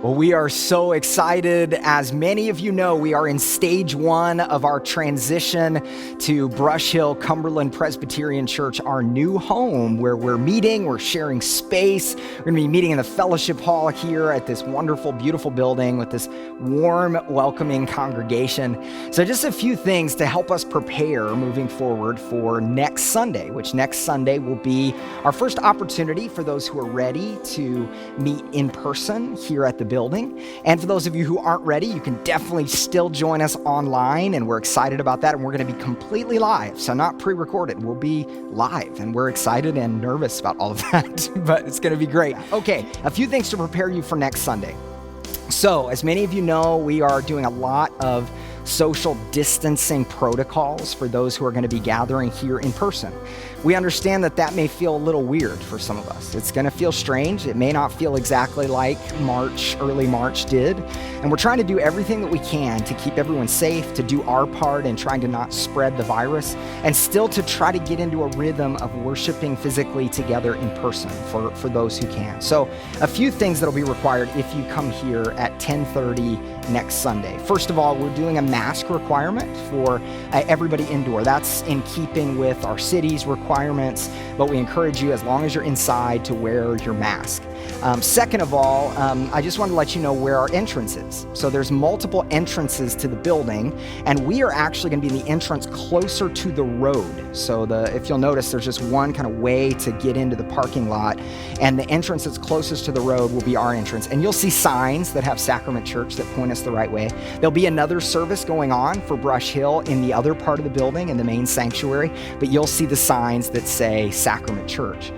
Well, we are so excited. As many of you know, we are in stage one of our transition to Brush Hill Cumberland Presbyterian Church, our new home where we're meeting, we're sharing space. We're going to be meeting in the fellowship hall here at this wonderful, beautiful building with this warm, welcoming congregation. So just a few things to help us prepare moving forward for next Sunday, which next Sunday will be our first opportunity for those who are ready to meet in person here at the building. And for those of you who aren't ready, you can definitely still join us online, and we're excited about that. And we're going to be completely live, so not pre-recorded. We'll be live, and we're excited and nervous about all of that, but it's going to be great. Okay, a few things to prepare you for next Sunday. So, as many of you know, we are doing a lot of social distancing protocols for those who are going to be gathering here in person. We understand that that may feel a little weird for some of us. It's going to feel strange. It may not feel exactly like early March did. And we're trying to do everything that we can to keep everyone safe, to do our part in trying to not spread the virus, and still to try to get into a rhythm of worshiping physically together in person for those who can. So a few things that'll be required if you come here at 10:30 next Sunday. First of all, we're doing a mask requirement for everybody indoor. That's in keeping with our city's requirements, but we encourage you, as long as you're inside, to wear your mask. Second of all, I just want to let you know where our entrance is. So there's multiple entrances to the building, and we are actually going to be in the entrance closer to the road. So if you'll notice, there's just one kind of way to get into the parking lot, and the entrance that's closest to the road will be our entrance. And you'll see signs that have Sacrament Church that point us the right way. There'll be another service going on for Brush Hill in the other part of the building, in the main sanctuary, but you'll see the signs that say Sacrament Church.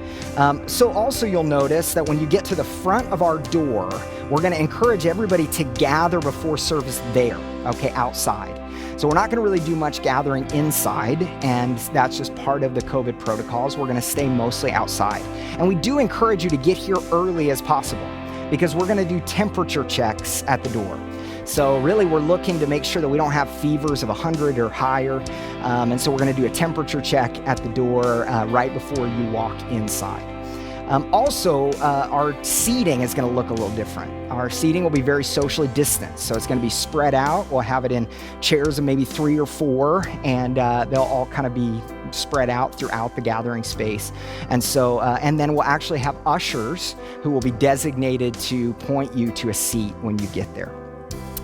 So also you'll notice that when you get to the front of our door, we're going to encourage everybody to gather before service there, okay, outside. So we're not going to really do much gathering inside, and that's just part of the COVID protocols. We're going to stay mostly outside. And we do encourage you to get here early as possible, because we're going to do temperature checks at the door. So really, we're looking to make sure that we don't have fevers of 100 or higher. And so we're going to do a temperature check at the door right before you walk inside. Also, our seating is going to look a little different. Our seating will be very socially distanced, so it's going to be spread out. We'll have it in chairs of maybe 3 or 4, and they'll all kind of be spread out throughout the gathering space. And so, and then we'll actually have ushers who will be designated to point you to a seat when you get there.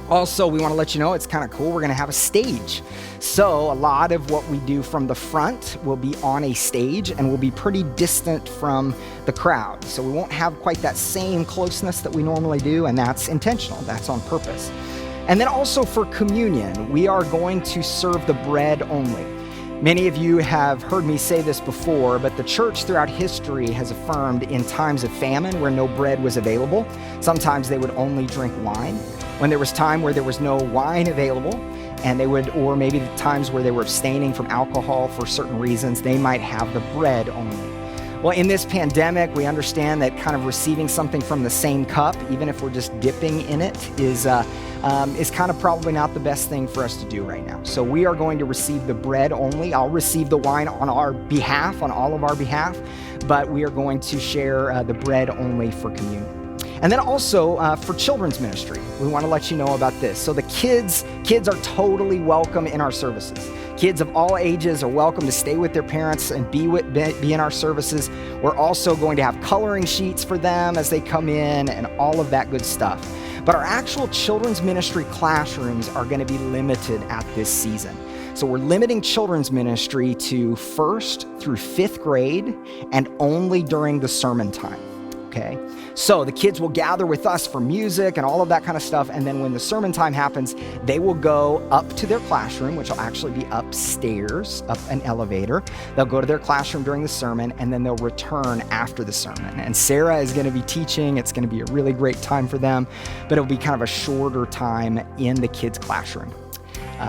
Also, we want to let you know, it's kind of cool, we're going to have a stage. So a lot of what we do from the front will be on a stage, and we'll be pretty distant from the crowd. So we won't have quite that same closeness that we normally do, and that's intentional, that's on purpose. And then also for communion, we are going to serve the bread only. Many of you have heard me say this before, but the church throughout history has affirmed in times of famine where no bread was available, sometimes they would only drink wine. When there was time where there was no wine available, and they would, or maybe the times where they were abstaining from alcohol for certain reasons, they might have the bread only. Well, in this pandemic, we understand that kind of receiving something from the same cup, even if we're just dipping in it, is kind of probably not the best thing for us to do right now. So we are going to receive the bread only. I'll receive the wine on our behalf, on all of our behalf, but we are going to share the bread only for communion. And then also for children's ministry, we want to let you know about this. So the kids are totally welcome in our services. Kids of all ages are welcome to stay with their parents and be in our services. We're also going to have coloring sheets for them as they come in and all of that good stuff. But our actual children's ministry classrooms are going to be limited at this season. So we're limiting children's ministry to 1st through 5th grade and only during the sermon time. Okay, so the kids will gather with us for music and all of that kind of stuff, and then when the sermon time happens, they will go up to their classroom, which will actually be upstairs, up an elevator. They'll go to their classroom during the sermon, and then they'll return after the sermon. And Sarah is going to be teaching. It's going to be a really great time for them, but it'll be kind of a shorter time in the kids' classroom.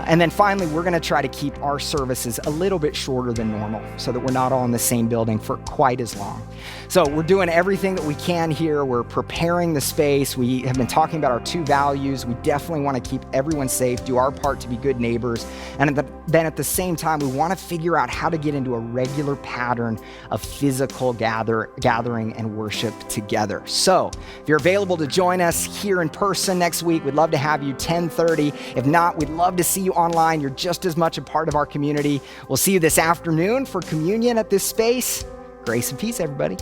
And then finally, we're gonna try to keep our services a little bit shorter than normal so that we're not all in the same building for quite as long. So we're doing everything that we can here. We're preparing the space. We have been talking about our 2 values. We definitely wanna keep everyone safe, do our part to be good neighbors. And then at the same time, we wanna figure out how to get into a regular pattern of physical gathering and worship together. So if you're available to join us here in person next week, we'd love to have you 10:30. If not, we'd love to see you online. You're just as much a part of our community. We'll see you this afternoon for communion at this space. Grace and peace, everybody.